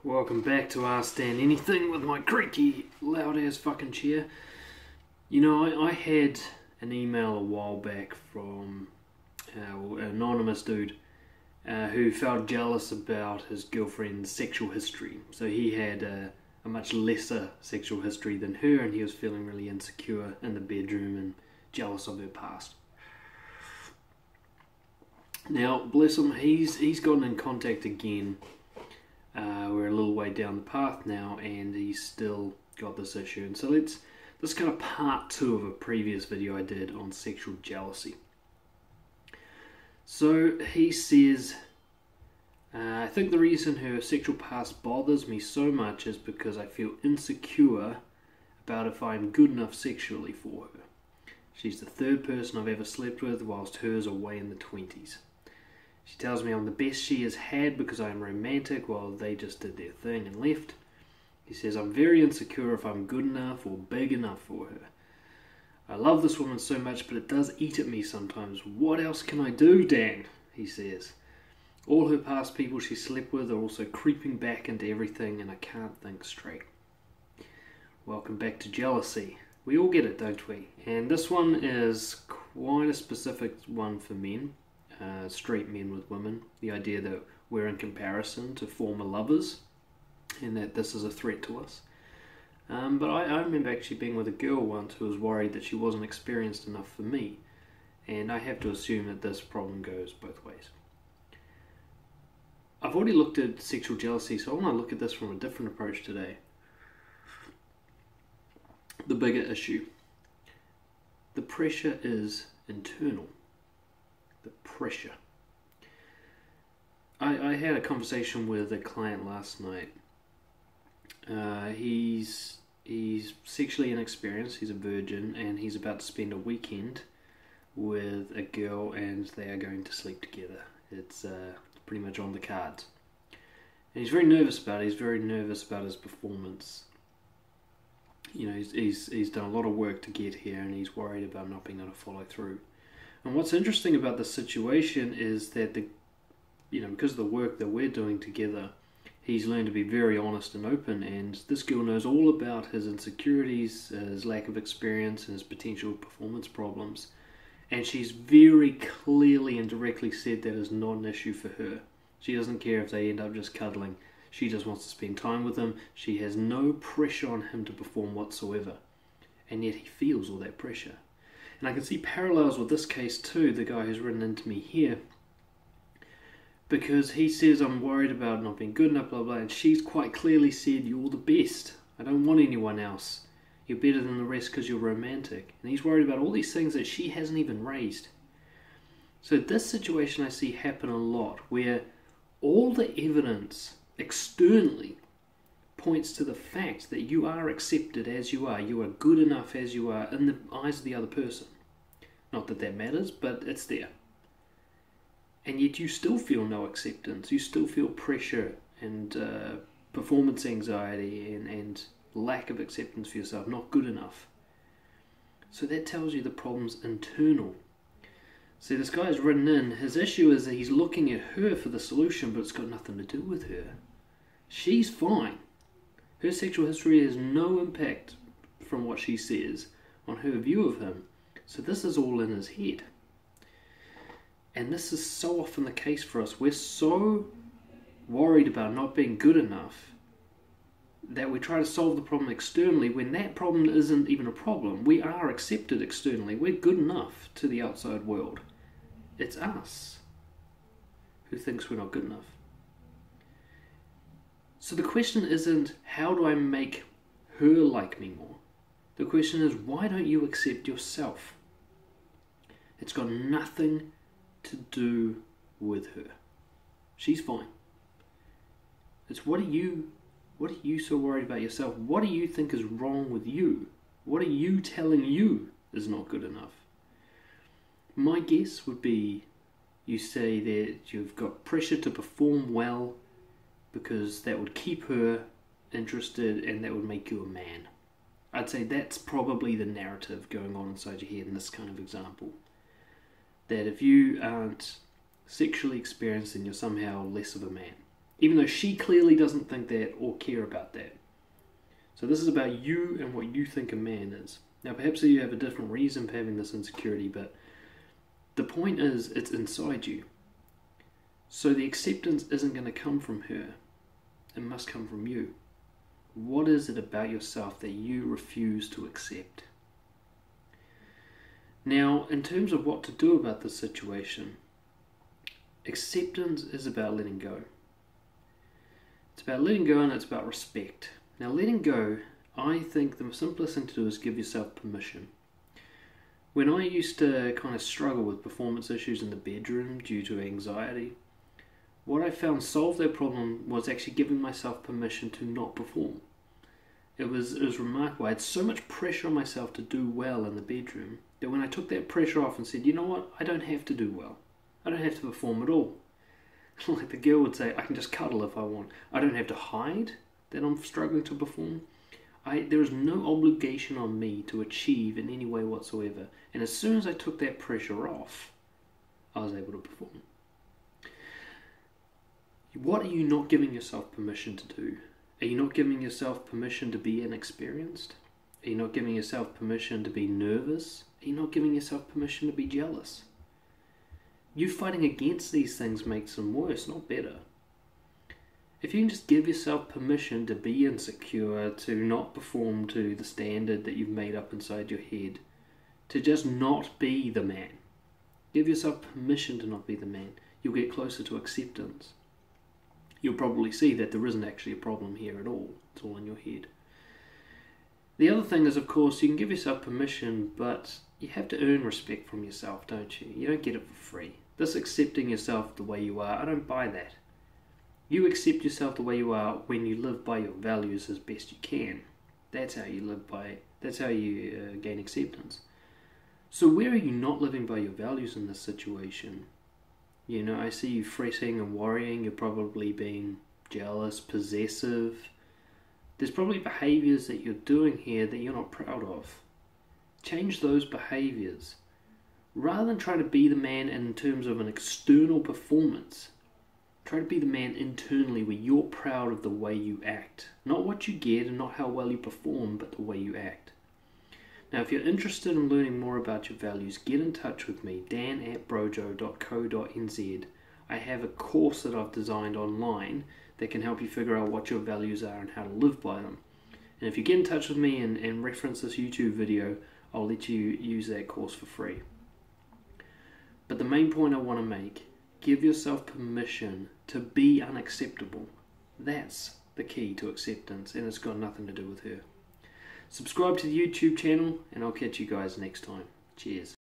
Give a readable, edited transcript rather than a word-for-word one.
Welcome back to Ask Dan Anything with my creaky, loud ass fucking chair. You know, I had an email a while back from an anonymous dude who felt jealous about his girlfriend's sexual history. So he had a much lesser sexual history than her, and he was feeling really insecure in the bedroom and jealous of her past. Now, bless him, he's gotten in contact again. We're a little way down the path now, and he's still got this issue. And so this is kind of part 2 of a previous video I did on sexual jealousy. So he says, I think the reason her sexual past bothers me so much is because I feel insecure about if I'm good enough sexually for her. She's the third person I've ever slept with, whilst hers are way in the 20s. She tells me I'm the best she has had because I am romantic while they just did their thing and left. He says I'm very insecure if I'm good enough or big enough for her. I love this woman so much, but it does eat at me sometimes. What else can I do, Dan? He says. All her past people she slept with are also creeping back into everything, and I can't think straight. Welcome back to jealousy. We all get it, don't we? And this one is quite a specific one for men. Straight men with women, the idea that we're in comparison to former lovers and that this is a threat to us. But I remember actually being with a girl once who was worried that she wasn't experienced enough for me, and I have to assume that this problem goes both ways. I've already looked at sexual jealousy, so I want to look at this from a different approach today. The bigger issue. The pressure is internal. The pressure. I had a conversation with a client last night. He's sexually inexperienced, he's a virgin, and he's about to spend a weekend with a girl, and they are going to sleep together. It's pretty much on the cards. And he's very nervous about it. He's very nervous about his performance. You know, he's done a lot of work to get here, and he's worried about not being able to follow through. And what's interesting about this situation is that because of the work that we're doing together, he's learned to be very honest and open, and this girl knows all about his insecurities, his lack of experience, and his potential performance problems. And she's very clearly and directly said that is not an issue for her. She doesn't care if they end up just cuddling. She just wants to spend time with him. She has no pressure on him to perform whatsoever. And yet he feels all that pressure. And I can see parallels with this case too, the guy who's written into me here. Because he says, I'm worried about not being good enough, blah, blah, and she's quite clearly said, you're the best. I don't want anyone else. You're better than the rest because you're romantic. And he's worried about all these things that she hasn't even raised. So this situation I see happen a lot, where all the evidence externally points to the fact that you are accepted as you are good enough as you are in the eyes of the other person. Not that that matters, but it's there. And yet you still feel no acceptance, you still feel pressure and performance anxiety and lack of acceptance for yourself, not good enough. So that tells you the problem's internal. See, this guy's written in, his issue is that he's looking at her for the solution, but it's got nothing to do with her. She's fine. Her sexual history has no impact, from what she says, on her view of him. So this is all in his head. And this is so often the case for us. We're so worried about not being good enough that we try to solve the problem externally when that problem isn't even a problem. We are accepted externally. We're good enough to the outside world. It's us who thinks we're not good enough. So the question isn't, how do I make her like me more? The question is, why don't you accept yourself? It's got nothing to do with her. She's fine. It's what are you so worried about yourself? What do you think is wrong with you? What are you telling you is not good enough? My guess would be you say that you've got pressure to perform well because that would keep her interested and that would make you a man. I'd say that's probably the narrative going on inside your head in this kind of example. That if you aren't sexually experienced, then you're somehow less of a man. even though she clearly doesn't think that or care about that. So this is about you and what you think a man is. Now perhaps you have a different reason for having this insecurity, but the point is it's inside you. So the acceptance isn't going to come from her. It must come from you. What is it about yourself that you refuse to accept? Now, in terms of what to do about this situation, acceptance is about letting go. It's about letting go, and it's about respect. Now, letting go, I think the simplest thing to do is give yourself permission. When I used to kind of struggle with performance issues in the bedroom due to anxiety, what I found solved that problem was actually giving myself permission to not perform. It was remarkable. I had so much pressure on myself to do well in the bedroom that when I took that pressure off and said, you know what, I don't have to do well. I don't have to perform at all. Like the girl would say, I can just cuddle if I want. I don't have to hide that I'm struggling to perform. There is no obligation on me to achieve in any way whatsoever. And as soon as I took that pressure off, I was able to perform. What are you not giving yourself permission to do? Are you not giving yourself permission to be inexperienced? Are you not giving yourself permission to be nervous? Are you not giving yourself permission to be jealous? You fighting against these things makes them worse, not better. If you can just give yourself permission to be insecure, to not perform to the standard that you've made up inside your head, to just not be the man. Give yourself permission to not be the man. You'll get closer to acceptance. You'll probably see that there isn't actually a problem here at all. It's all in your head. The other thing is, of course, you can give yourself permission, but you have to earn respect from yourself, don't you? You don't get it for free. This accepting yourself the way you are, I don't buy that. You accept yourself the way you are when you live by your values as best you can. That's how you live by. That's how you gain acceptance. So where are you not living by your values in this situation? You know, I see you fretting and worrying. You're probably being jealous, possessive. There's probably behaviors that you're doing here that you're not proud of. Change those behaviors. Rather than try to be the man in terms of an external performance, try to be the man internally where you're proud of the way you act. Not what you get and not how well you perform, but the way you act. Now, if you're interested in learning more about your values, get in touch with me, dan@brojo.co.nz. I have a course that I've designed online that can help you figure out what your values are and how to live by them. And if you get in touch with me and reference this YouTube video, I'll let you use that course for free. But the main point I want to make, give yourself permission to be unacceptable. That's the key to acceptance, and it's got nothing to do with her. Subscribe to the YouTube channel, and I'll catch you guys next time. Cheers.